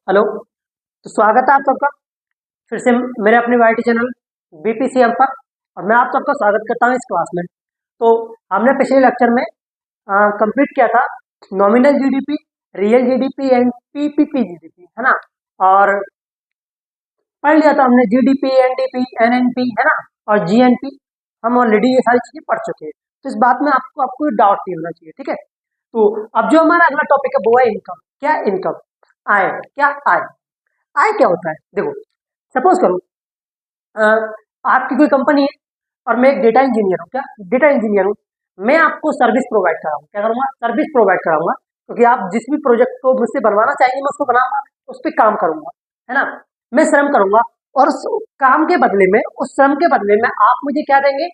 Hello. तो स्वागत है आप सबका फिर से मेरे अपने वाईटी चैनल बीपीसीएम पर। और मैं आप सबका स्वागत करता हूँ इस क्लास में। तो हमने पिछले लेक्चर में कंप्लीट किया था nominal GDP, real GDP and PPP GDP, है ना। और पढ़ लिया था हमने जीडीपी, एनडीपी, एनएनपी, है ना, और जीएनपी। हम ऑलरेडी ये सारी चीजें पढ़ चुके हैं, तो इस बात में आपको डाउट नहीं होना चाहिए, ठीक है। तो अब जो हमारा अगला टॉपिक है वो है इनकम। क्या इनकम? आय। क्या आय? आय क्या होता है? देखो, सपोज करो अ, आपकी कोई कंपनी है और मैं एक डेटा इंजीनियर हूँ। क्या डेटा इंजीनियर हूँ? मैं आपको सर्विस प्रोवाइड कराऊंगा। क्या करूंगा? सर्विस प्रोवाइड कराऊंगा, क्योंकि आप जिस भी प्रोजेक्ट को मुझसे बनवाना चाहेंगे मैं उसको बनाऊंगा, उस पर काम करूंगा, है ना। मैं श्रम करूंगा और उस काम के बदले में, उस श्रम के बदले में आप मुझे क्या देंगे?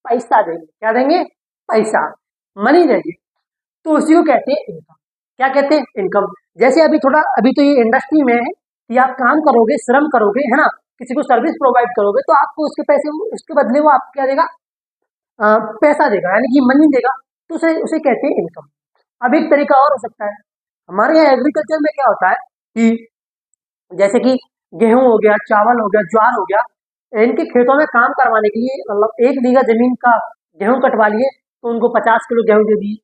पैसा देंगे। क्या देंगे? पैसा, मनी देंगे। तो उसी को कहते हैं इनकम। क्या कहते हैं? इनकम। जैसे अभी तो ये इंडस्ट्री में है कि आप काम करोगे, श्रम करोगे, है ना, किसी को सर्विस प्रोवाइड करोगे तो आपको उसके पैसे, उसके बदले वो आपको क्या देगा? पैसा देगा, यानी कि मनी देगा। तो उसे उसे कहते हैं इनकम। अब एक तरीका और हो सकता है। हमारे यहाँ एग्रीकल्चर में क्या होता है कि जैसे कि गेहूं हो गया, चावल हो गया, ज्वार हो गया, इनके खेतों में काम करवाने के लिए मतलब 1 बीघा जमीन का गेहूं कटवा लिए तो उनको 50 किलो गेहूं दे दिए,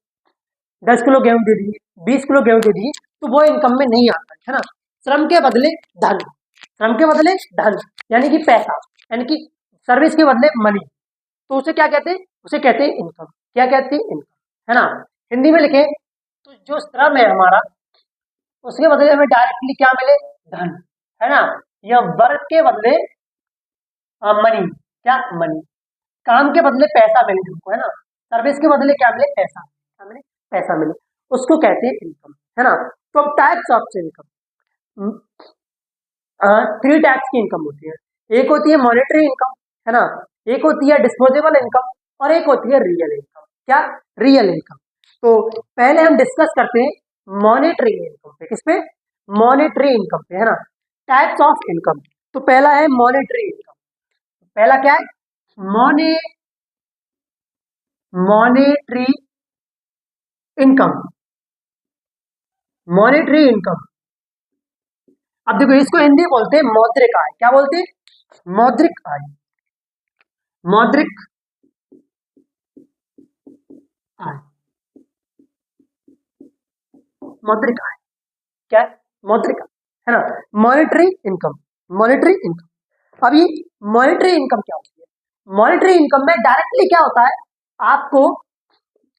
10 किलो गेहूं दे दिए, 20 किलो गेहूं दे दिए, तो वो इनकम में नहीं आता है ना। श्रम के बदले धन, श्रम के बदले धन, यानी कि पैसा, यानी कि सर्विस के बदले मनी। तो उसे क्या कहते हैं? उसे कहते हैं इनकम। क्या कहते हैं? इनकम, है ना। हिंदी में लिखे तो जो श्रम है हमारा, उसके बदले हमें डायरेक्टली क्या मिले? धन, है ना। या वर्क के बदले मनी। क्या? मनी। काम के बदले पैसा मिले हमको, है ना। सर्विस के बदले क्या मिले? पैसा। क्या मिले? पैसा मिले। उसको कहते हैं इनकम, है ना। तो टाइप्स ऑफ इनकम, 3 टाइप्स की इनकम होती है। एक होती है मॉनेटरी इनकम, है ना। एक होती है डिस्पोजेबल इनकम और एक होती है रियल इनकम। क्या? Real income. तो पहले हम डिस्कस करते हैं मॉनेटरी इनकम पे। किस पे? मॉनेटरी इनकम पे, है ना। Types of income. तो पहला है मॉनेटरी इनकम। पहला क्या है? मॉने मॉनेटरी इनकम। Monetary income. अब देखो, इसको हिंदी बोलते हैं मौद्रिक आय। क्या बोलते हैं? मौद्रिक आय। मौद्रिक आय। मौद्रिक आय। क्या है? मौद्रिक आय, है ना। Monetary income. Monetary income. अब ये मॉनेटरी इनकम क्या होती है? मॉनेटरी इनकम में डायरेक्टली क्या होता है? आपको,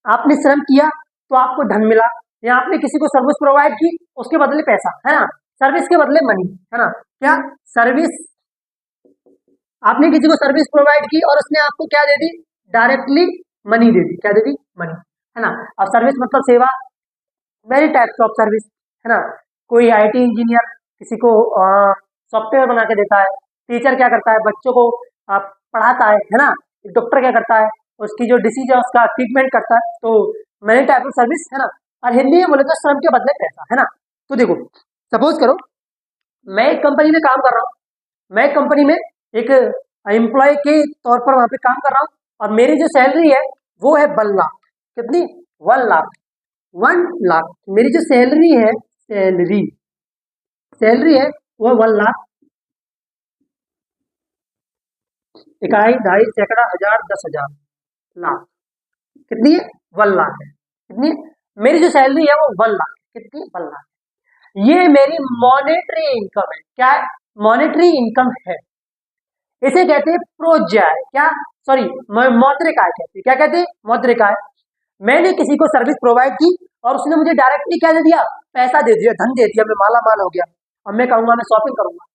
आपने श्रम किया तो आपको धन मिला, या आपने किसी को सर्विस प्रोवाइड की उसके बदले पैसा, है ना। सर्विस के बदले मनी, है ना। क्या? सर्विस, आपने किसी को सर्विस प्रोवाइड की और उसने आपको क्या दे दी? डायरेक्टली मनी दे दी। क्या दे दी? मनी, है ना। अब सर्विस मतलब सेवा। मेनी टाइप्स ऑफ सर्विस, है ना। कोई आईटी इंजीनियर किसी को सॉफ्टवेयर बना के देता है। टीचर क्या करता है? बच्चों को पढ़ाता है ना। डॉक्टर क्या करता है? उसकी जो डिसीज है उसका ट्रीटमेंट करता है। तो मेनी टाइप ऑफ सर्विस, है ना। और हिंदी में बोले तो श्रम के बदले पैसा, है ना। तो देखो, सपोज करो मैं एक कंपनी में काम कर रहा हूँ। मैं एक कंपनी में एक एम्प्लॉय के तौर पर वहां पे काम कर रहा हूँ, और मेरी जो सैलरी है वो है 1 लाख। कितनी? 1 लाख। 1 लाख मेरी जो सैलरी है, सैलरी सैलरी है वो 1 लाख। इकाई, ढाई, सैकड़ा, हजार, 10,000, लाख। कितनी है? 1 लाख है। कितनी है? मेरी जो सैलरी है वो 1 लाख। कितनी? 1 लाख। ये मेरी मॉनेटरी इनकम है। क्या है? मॉनेटरी इनकम है। इसे कहते हैं प्रोज्याय। क्या? सॉरी, मौद्रिक आय कहते हैं। क्या कहते हैं? मौद्रिक आय। मैंने किसी को सर्विस प्रोवाइड की और उसने मुझे डायरेक्टली क्या दे दिया? पैसा दे दिया, धन दे दिया। मैं माला माल हो गया। अब मैं कहूंगा मैं शॉपिंग करूंगा,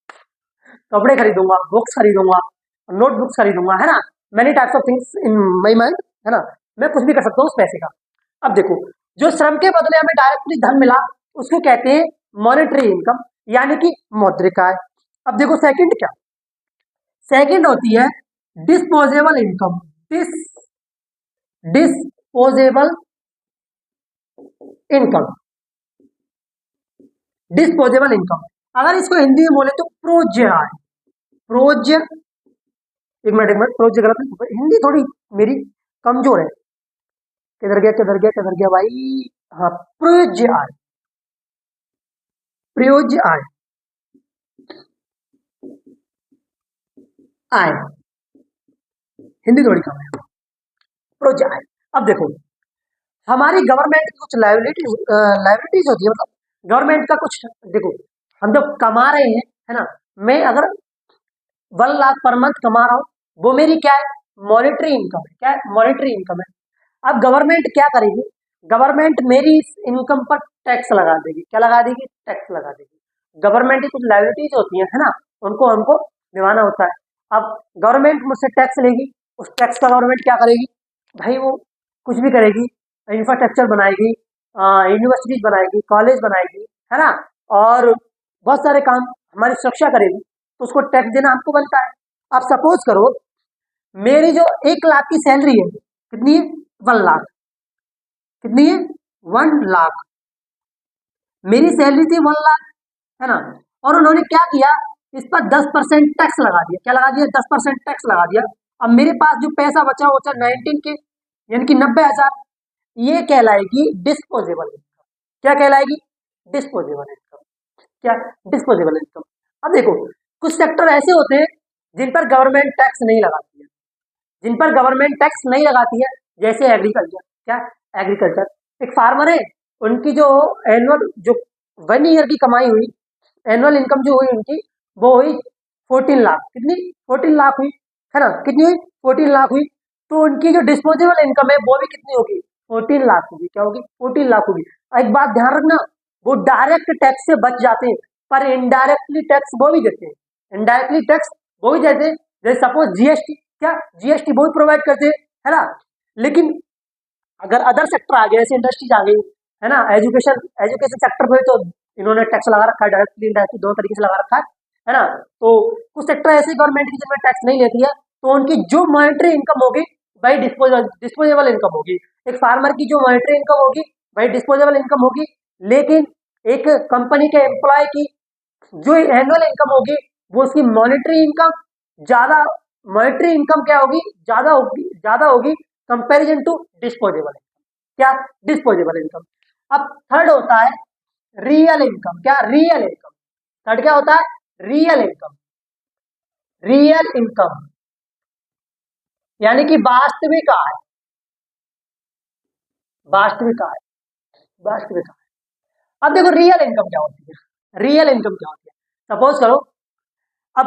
कपड़े खरीदूंगा, बुक्स खरीदूंगा, नोटबुक्स खरीदूंगा, है ना। Many types of things in my mind, है ना। मैं कुछ भी कर सकता हूँ उस पैसे का। अब देखो, जो श्रम के बदले हमें डायरेक्टली धन मिला उसको कहते हैं मॉनेटरी इनकम, यानी कि मौद्रिक आय। अब देखो सेकंड क्या? सेकंड होती है disposable income. Disposable income. Disposable income, अगर इसको हिंदी में बोले तो प्रोज्य आय। प्रोज्य, एक मिनट, प्रोज्य गलत है, हिंदी थोड़ी मेरी कमजोर है। किधर गया, किधर गया, किधर गया भाई? हाँ, प्रयोज्य आय। प्रयोज्य आय। आय, हिंदी थोड़ी कम है, प्रोज आय। अब देखो हमारी गवर्नमेंट की कुछ लाइबिलिटीज होती है, मतलब गवर्नमेंट का कुछ, देखो हम जब कमा रहे हैं, है ना, मैं अगर 1 लाख पर मंथ कमा रहा हूँ, वो मेरी क्या है, मॉनिटरी इनकम है। क्या है, मॉनिटरी इनकम है। अब गवर्नमेंट क्या करेगी, गवर्नमेंट मेरी इस इनकम पर टैक्स लगा देगी। क्या लगा देगी, टैक्स लगा देगी। गवर्नमेंट की कुछ लाइबिलिटीज होती है ना, उनको हमको निभाना होता है। अब गवर्नमेंट मुझसे टैक्स लेगी, उस टैक्स का गवर्नमेंट क्या करेगी, भाई वो कुछ भी करेगी, इंफ्रास्ट्रक्चर बनाएगी, यूनिवर्सिटीज बनाएगी, कॉलेज बनाएगी, है ना, और बहुत सारे काम, हमारी सुरक्षा करेगी, तो उसको टैक्स देना हमको बनता है। अब सपोज करो मेरी जो 1 लाख की सैलरी है, कितनी है, 1 लाख, कितनी है, 1 लाख, मेरी सैलरी थी 1 लाख, है ना, और उन्होंने क्या किया, इस पर 10% टैक्स लगा दिया। क्या लगा दिया, 10% टैक्स लगा दिया। अब मेरे पास जो पैसा बचा वो बचा 19 के, यानी कि 90,000, ये कहलाएगी डिस्पोजेबल इनकम। क्या कहलाएगी, डिस्पोजेबल इनकम। क्या, डिस्पोजेबल इनकम। अब देखो कुछ सेक्टर ऐसे होते हैं जिन पर गवर्नमेंट टैक्स नहीं लगाती है, जिन पर गवर्नमेंट टैक्स नहीं लगाती है, जैसे एग्रीकल्चर। क्या, एग्रीकल्चर, एक फार्मर है, उनकी जो एनुअल, जो 1 ईयर की कमाई हुई, एनुअल इनकम जो हुई उनकी, वो हुई 14 लाख। कितनी, 14 लाख हुई, है ना, कितनी हुई, 14 लाख हुई। तो उनकी जो डिस्पोजेबल इनकम है वो भी कितनी होगी, 14 लाख होगी। क्या होगी, 14 लाख होगी। एक बात ध्यान रखना, वो डायरेक्ट टैक्स से बच जाते हैं, पर इनडायरेक्टली टैक्स वो भी देते हैं। इनडायरेक्टली टैक्स वो भी देते हैं, जैसे सपोज जीएसटी। क्या, जीएसटी वो भी प्रोवाइड करते हैं, है ना। लेकिन अगर अदर सेक्टर आ गए, जैसे इंडस्ट्रीज आ गई, है ना, एजुकेशन एजुकेशन सेक्टर पे तो इन्होंने टैक्स लगा रखा है, डायरेक्टली इनडायरेक्टली दोनों तरीके से लगा रखा है ना। तो कुछ सेक्टर ऐसे गवर्नमेंट की जिनमें टैक्स नहीं लेती है, तो उनकी जो मॉनिटरी इनकम होगी भाई डिस्पोजेबल इनकम होगी। एक फार्मर की जो मॉनिटरी इनकम होगी भाई डिस्पोजेबल इनकम होगी। लेकिन एक कंपनी के एम्प्लॉय की जो एनुअल इनकम होगी वो उसकी मॉनिटरी इनकम ज्यादा, मॉनिटरी इनकम क्या होगी, ज्यादा होगी कंपैरिजन टू डिस्पोजेबल इनकम। क्या, डिस्पोजेबल इनकम। अब थर्ड होता है रियल इनकम। क्या, रियल इनकम। थर्ड क्या होता है, रियल इनकम। रियल इनकम यानी कि वास्तविक आय, वास्तविक आय, वास्तविक आय। अब देखो रियल इनकम क्या होती है, रियल इनकम क्या होती है। सपोज करो अब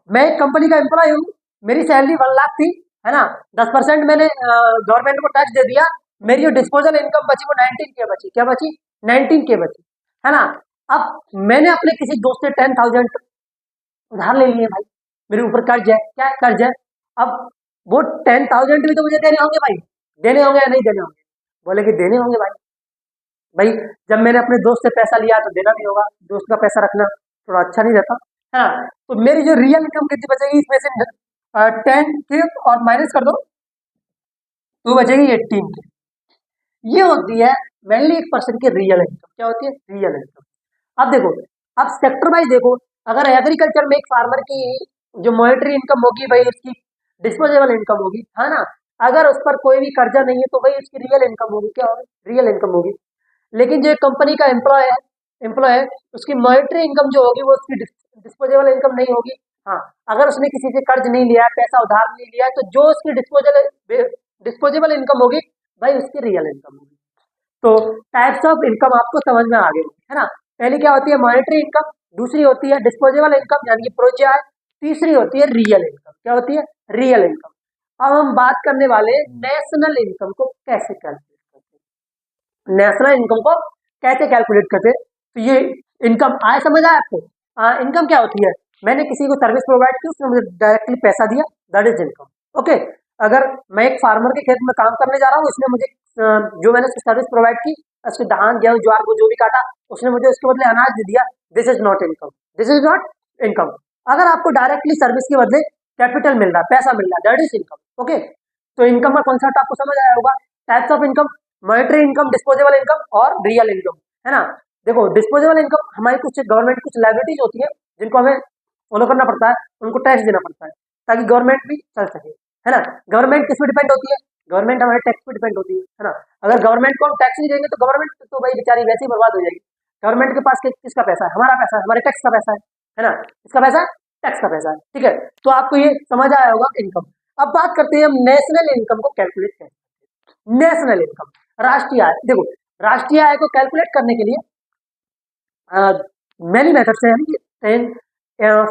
मैं एक कंपनी का एम्प्लॉय हूँ, मेरी सैलरी 1 लाख थी, है ना, 10% मैंने गवर्नमेंट को टैक्स दे दिया, मेरी जो डिस्पोजल इनकम बची वो 19 के बची। क्या बची, 19 के बची, है ना। अब मैंने अपने किसी दोस्त से 10,000 उधार ले लिए भाई, मेरे ऊपर कर्ज है। क्या है, कर्ज है। अब वो 10,000 भी तो मुझे देने होंगे भाई, देने होंगे या नहीं देने होंगे, बोले कि देने होंगे भाई। भाई जब मैंने अपने दोस्त से पैसा लिया तो देना भी होगा, दोस्त का पैसा रखना थोड़ा अच्छा नहीं रहता, है ना। तो मेरी जो रियल इनकम कितनी बचेगी, इसमें से 10 के और माइनस कर दो तो बचेगी 18 के। ये होती है मेनली एक पर्सन की रियल इनकम। क्या होती है, रियल इनकम। अब देखो, अब सेक्टर वाइज देखो, अगर एग्रीकल्चर में एक फार्मर की जो मॉनिटरी इनकम होगी भाई उसकी डिस्पोजेबल इनकम होगी, है ना। अगर उस पर कोई भी कर्जा नहीं है तो भाई उसकी रियल इनकम होगी। क्या होगी, रियल इनकम होगी। लेकिन जो एक कंपनी का एम्प्लॉय है उसकी मॉनिटरी इनकम जो होगी वो उसकी डिस्पोजेबल इनकम नहीं होगी। हाँ, अगर उसने किसी से कर्ज नहीं लिया, पैसा उधार नहीं लिया, तो जो उसकी डिस्पोजेबल इनकम होगी भाई उसकी रियल इनकम होगी। तो टाइप्स ऑफ इनकम आपको समझ में आ गई, है ना। पहली क्या होती है, मॉनेटरी इनकम। दूसरी होती है डिस्पोजेबल इनकम यानी कि प्रोत्साहन। तीसरी होती है रियल इनकम। क्या होती है, रियल इनकम। अब हम बात करने वाले नेशनल इनकम को कैसे कैलकुलेट करते हैं। नेशनल इनकम को कैसे कैलकुलेट करते हैं, तो ये इनकम आए, समझ आया आपको। इनकम क्या होती है, मैंने किसी को सर्विस प्रोवाइड की, उसने मुझे डायरेक्टली पैसा दिया, दैट इज इनकम। ओके, अगर मैं एक फार्मर के खेत में काम करने जा रहा हूँ, उसने मुझे जो मैंने उसको सर्विस प्रोवाइड की, उसके धान गेहूं ज्वार को जो भी काटा, उसने मुझे उसके बदले अनाज दे दिया, this is not income. This is not income. अगर आपको डायरेक्टली सर्विस के बदले कैपिटल मिल रहा है, पैसा मिल रहा है, दैट इज इनकम। ओके, तो इनकम का कॉन्सेप्ट आपको समझ आया होगा। Types of income, monetary income, disposable income और रियल इनकम, है ना। देखो डिस्पोजेबल इनकम हमारी कुछ गवर्नमेंट कुछ लाइबिलिटीज होती है जिनको हमें फॉलो करना पड़ता है, उनको टैक्स देना पड़ता है ताकि गवर्नमेंट भी चल सके, है ना। गवर्नमेंट किस पे डिपेंड होती है, गवर्नमेंट हमारे टैक्स पे डिपेंड होती है ना। अगर गवर्नमेंट को हम टैक्स नहीं देंगे तो गवर्नमेंट तो भाई बेचारी वैसे ही बर्बाद हो जाएगी। गवर्नमेंट के पास किसका पैसा है, हमारा पैसा है, हमारे टैक्स का पैसा है ना, किसका पैसा है, टैक्स का पैसा है, ठीक है। तो आपको ये समझ आया होगा इनकम। अब बात करते हैं हम नेशनल इनकम को कैलकुलेट कैसे। नेशनल इनकम, राष्ट्रीय आय। देखो, राष्ट्रीय आय को कैलकुलेट करने के लिए मैनी मेथड्स है, यानी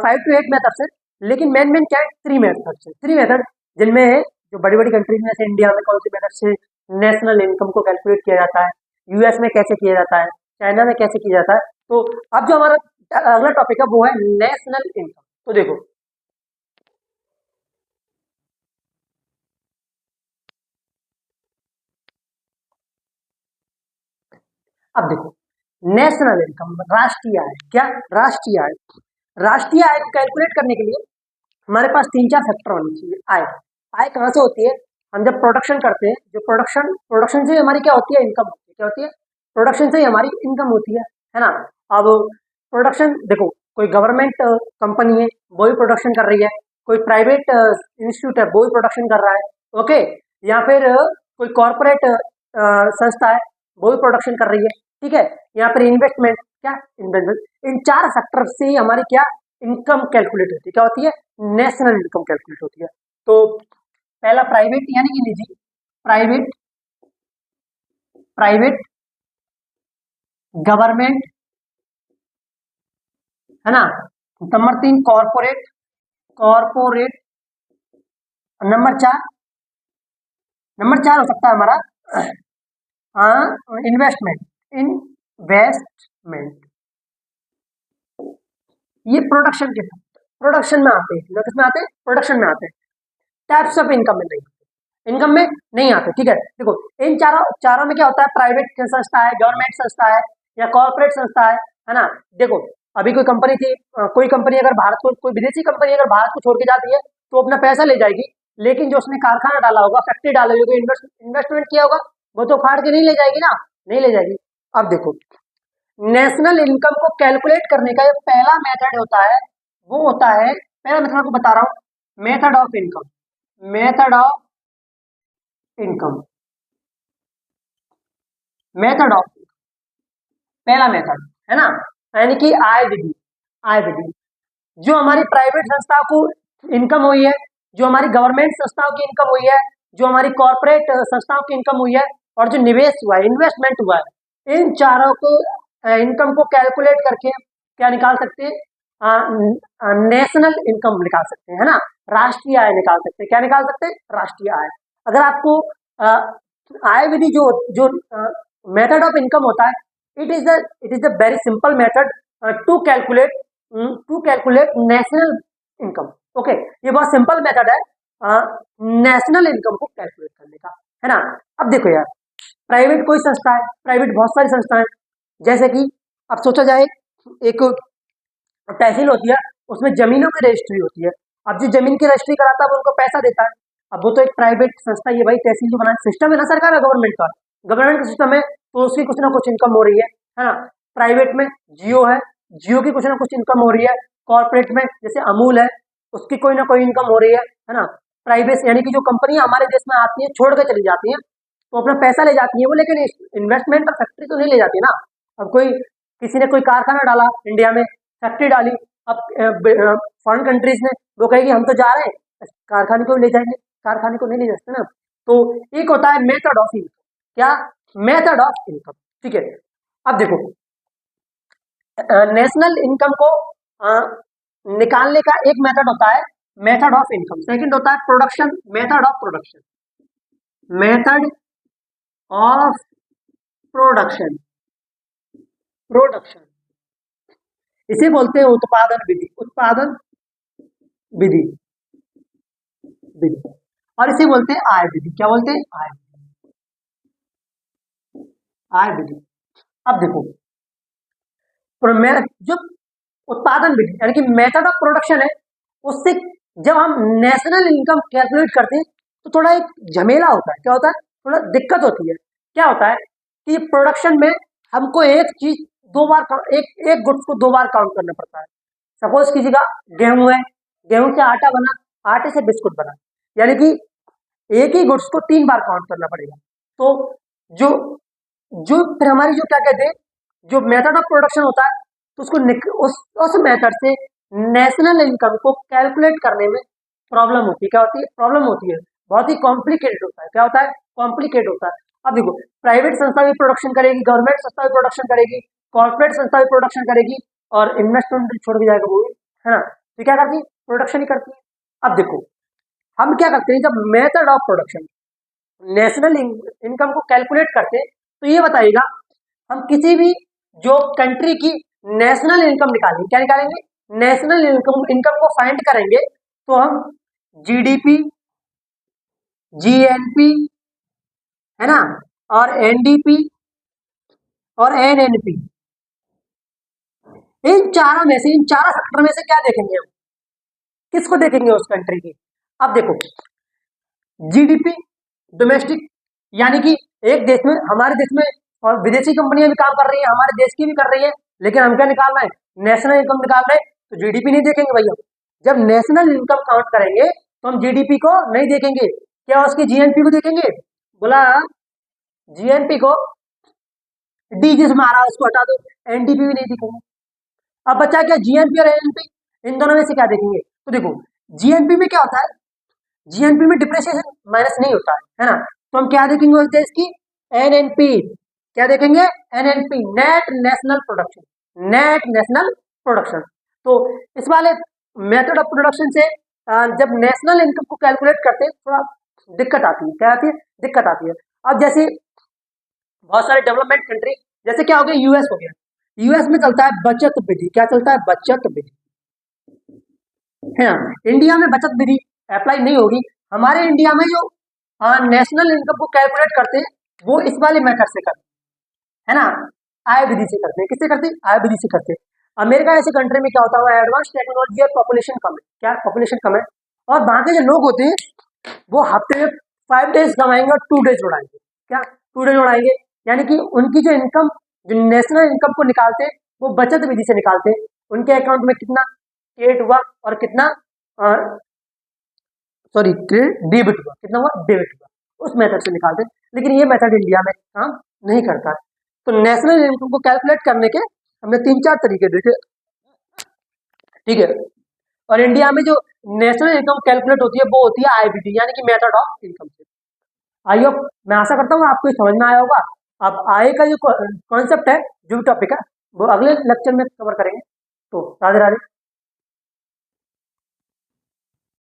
5 to 8 मेथड्स है, लेकिन मेन क्या है, 3 मेथड्स है। 3 मेथड जिनमें जो बड़ी बड़ी कंट्रीज में, जैसे इंडिया में कौन सी मेथड से नेशनल इनकम को कैलकुलेट किया जाता है, यूएस में कैसे किया जाता है, चाइना में कैसे किया जाता है। तो अब जो हमारा अगला टॉपिक है वो है नेशनल इनकम। तो देखो, अब देखो, नेशनल इनकम, राष्ट्रीय आय। क्या? राष्ट्रीय आय। राष्ट्रीय आय को कैलकुलेट करने के लिए हमारे पास 3-4 फैक्टर होने चाहिए। आय, आय कहाँ से होती है? हम जब प्रोडक्शन करते हैं, जो प्रोडक्शन से हमारी क्या होती है, इनकम होती है। क्या होती है? प्रोडक्शन से ही हमारी इनकम होती है ना। अब प्रोडक्शन देखो, कोई गवर्नमेंट कंपनी है वो भी प्रोडक्शन कर रही है, कोई प्राइवेट इंस्टीट्यूट है वो भी प्रोडक्शन कर रहा है, ओके, या फिर कोई कॉरपोरेट संस्था है वो भी प्रोडक्शन कर रही है, ठीक है। यहाँ पर इन्वेस्टमेंट, क्या इन्वेस्टमेंट, इन 4 फैक्टर से ही हमारी क्या इनकम कैलकुलेट होती है। क्या होती है? नेशनल इनकम कैलकुलेट होती है। तो पहला प्राइवेट यानी कि निजी, प्राइवेट, प्राइवेट, गवर्नमेंट, है ना। Number 3 corporate, corporate. नंबर 4 हो सकता है हमारा इन्वेस्टमेंट, इन्वेस्टमेंट। ये प्रोडक्शन में आते हैं। किस में आते हैं? प्रोडक्शन में आते हैं। टाइप्स ऑफ इनकम में नहीं, इनकम में नहीं आते, ठीक है। देखो, इन चारों में क्या होता है, प्राइवेट संस्था है, गवर्नमेंट संस्था है, या कॉर्पोरेट संस्था है ना। देखो, अभी कोई कंपनी थी, कोई कंपनी अगर भारत को, कोई विदेशी कंपनी अगर भारत को छोड़ के जाती है तो अपना पैसा ले जाएगी, लेकिन जो उसने कारखाना डाला होगा, फैक्ट्री डाली होगी, इन्वेस्टमेंट किया होगा, वो तो फाड़ के नहीं ले जाएगी ना, नहीं ले जाएगी। अब देखो, नेशनल इनकम को कैलकुलेट करने का ये पहला मेथड होता है, वो होता है, पहला मेथड आपको बता रहा हूं, method of income, method of income, method of, पहला मेथड है ना, यानी कि आय विधि। आय विधि, जो हमारी प्राइवेट संस्था को इनकम हुई है, जो हमारी गवर्नमेंट संस्थाओं की इनकम हुई है, जो हमारी कॉर्पोरेट संस्थाओं की इनकम हुई है, और जो निवेश हुआ है, इन्वेस्टमेंट हुआ है, इन चारों को इनकम को कैलकुलेट करके क्या निकाल सकते हैं, नेशनल इनकम निकाल सकते हैं, है ना। राष्ट्रीय आय निकाल सकते हैं। क्या निकाल सकते हैं? राष्ट्रीय आय। अगर आपको आय विधि जो मेथड ऑफ इनकम होता है, it is the very simple method to calculate national income. Okay, ये बहुत सिंपल मेथड है नेशनल इनकम को कैलकुलेट करने का, है ना। अब देखो यार, प्राइवेट कोई संस्था है, प्राइवेट बहुत सारी संस्थाएं, जैसे कि अब सोचा जाए, एक तहसील होती है, उसमें जमीनों की रजिस्ट्री होती है। अब जो जमीन की रजिस्ट्री कराता है वो उनको पैसा देता है। अब वो तो एक प्राइवेट संस्था ही है भाई, तहसील जो बना सिस्टम है ना सरकार का, गवर्नमेंट का, गवर्नमेंट का सिस्टम है, तो उसकी कुछ ना कुछ इनकम हो रही है ना। प्राइवेट में जियो है, जियो की कुछ ना कुछ इनकम हो रही है। कॉर्पोरेट में जैसे अमूल है, उसकी कोई ना कोई इनकम हो रही है ना। प्राइवेट यानी कि जो कंपनियां हमारे देश में आती हैं, छोड़ के चली जाती हैं, तो अपना पैसा ले जाती है वो, लेकिन इन्वेस्टमेंट और फैक्ट्री तो नहीं ले जाती ना। अब कोई, किसी ने कोई कारखाना डाला इंडिया में, फैक्ट्री डाली, अब फॉरेन कंट्रीज ने वो कहेगी हम तो जा रहे हैं, कारखाने को ले जाएंगे, कारखाने को नहीं ले जाते ना। तो एक होता है मेथड ऑफ इनकम। क्या? मेथड ऑफ इनकम, ठीक है। अब देखो, नेशनल इनकम को निकालने का एक मेथड होता है मेथड ऑफ इनकम, सेकंड होता है production, method of production, method of production, production, इसे बोलते हैं उत्पादन विधि, उत्पादन विधि, विधि, और इसे बोलते हैं आय विधि। क्या बोलते हैं? आय विधि, आय विधि। अब देखो, जो उत्पादन विधि यानी कि मेथड ऑफ प्रोडक्शन है, उससे जब हम नेशनल इनकम कैलकुलेट करते हैं तो थोड़ा एक झमेला होता है। क्या होता है? थोड़ा दिक्कत होती है। क्या होता है कि प्रोडक्शन में हमको एक चीज दो बार, एक एक गुड्स को 2 बार काउंट करना पड़ता है। सपोज किसी का गेहूं है, गेहूं से आटा बना, आटे से बिस्कुट बना, यानी कि एक ही गुड्स को 3 बार काउंट करना पड़ेगा। तो जो जो फिर हमारी जो क्या कहते हैं, जो मेथड ऑफ प्रोडक्शन होता है, तो उसको उस मेथड से नेशनल इनकम को कैलकुलेट करने में प्रॉब्लम होती है। क्या होती है? प्रॉब्लम होती है। बहुत ही कॉम्प्लिकेटेड होता है। क्या होता है? कॉम्प्लिकेट होता है। अब देखो, प्राइवेट संस्था भी प्रोडक्शन करेगी, गवर्नमेंट संस्था भी प्रोडक्शन करेगी, कॉर्पोरेट संस्था भी प्रोडक्शन करेगी, और इन्वेस्टमेंट छोड़ के जाएगा वो भी, है ना? तो क्या करती है? प्रोडक्शन ही करती है। अब देखो, हम क्या करते हैं, जब method of production national income को कैलकुलेट करते हैं, तो ये बताइएगा, हम किसी भी जो कंट्री की नेशनल इनकम निकालेंगे, क्या निकालेंगे? नेशनल इनकम इनकम को फाइंड करेंगे, तो हम जीडीपी, जीएनपी, है ना, और एनडीपी और एनएनपी, इन चारों में से, इन चारों सेक्टर में से क्या देखेंगे हम? किसको देखेंगे? उस कंट्री की। अब देखो, जीडीपी डोमेस्टिक, यानी कि एक देश में, हमारे देश में और विदेशी कंपनियां भी काम कर रही है, हमारे देश की भी कर रही है, लेकिन हम क्या निकाल रहे हैं? नेशनल इनकम निकाल रहे हैं। तो जीडीपी नहीं देखेंगे भैया। जब नेशनल इनकम काउंट करेंगे तो हम जीडीपी को नहीं देखेंगे, क्या उसकी जीएनपी को देखेंगे? बोला, जीएनपी को डी जिसमें आ रहा है उसको हटा दो, एनडीपी भी नहीं देखेंगे। अब बचा क्या? जीएनपी और एनएनपी, इन दोनों में से क्या देखेंगे? तो देखो, जीएनपी में क्या होता है? जीएनपी में डिप्रेशिएशन माइनस नहीं होता है ना? तो हम क्या देखेंगे उस देश की? एनएनपी। क्या देखेंगे? NNP, net national production, net national production. तो इस वाले मेथड ऑफ प्रोडक्शन से जब नेशनल इनकम को कैलकुलेट करते हैं, थोड़ा दिक्कत आती है। क्या आती है? दिक्कत आती है। अब जैसे बहुत सारे डेवलपमेंट कंट्री, जैसे क्या हो गया? यूएस हो गया। यूएस में चलता है बचत विधि। क्या चलता है? बचत विधि, है ना? इंडिया में बचत विधि अप्लाई नहीं होगी। हमारे इंडिया में जो नेशनल इनकम को कैलकुलेट करते हैं, वो इस वाले मेथड से करते हैं, है ना? आय विधि से करते हैं। किससे करते हैं? आय विधि से करते हैं। अमेरिका ऐसे कंट्री में क्या होता है? एडवांस टेक्नोलॉजी और पॉपुलेशन कम है। क्या? पॉपुलेशन कम है। और वहां के जो लोग होते हैं, वो हफ्ते में 5 डेज कमाएंगे और 2 डेज उड़ाएंगे। क्या? 2 डेज उड़ाएंगे। यानी कि उनकी जो इनकम, जो नेशनल इनकम को निकालते हैं, वो बचत विधि से निकालते हैं। उनके अकाउंट में कितना क्रिएट हुआ और कितना सॉरी डेबिट हुआ, कितना हुआ? डेबिट हुआ। उस मेथड से निकालते हैं। लेकिन ये मेथड इंडिया में काम नहीं करता है। तो नेशनल इनकम को कैलकुलेट करने के हमने 3-4 तरीके देखे, ठीक है? और इंडिया में जो नेशनल इनकम कैलकुलेट होती है, वो होती है आईबीडी, यानी कि मेथड ऑफ इनकम से। आई होप, मैं आशा करता हूँ आपको समझ में आया होगा। अब आय का जो कॉन्सेप्ट है, जो भी टॉपिक है, वो अगले लेक्चर में कवर करेंगे। तो राधे राधे।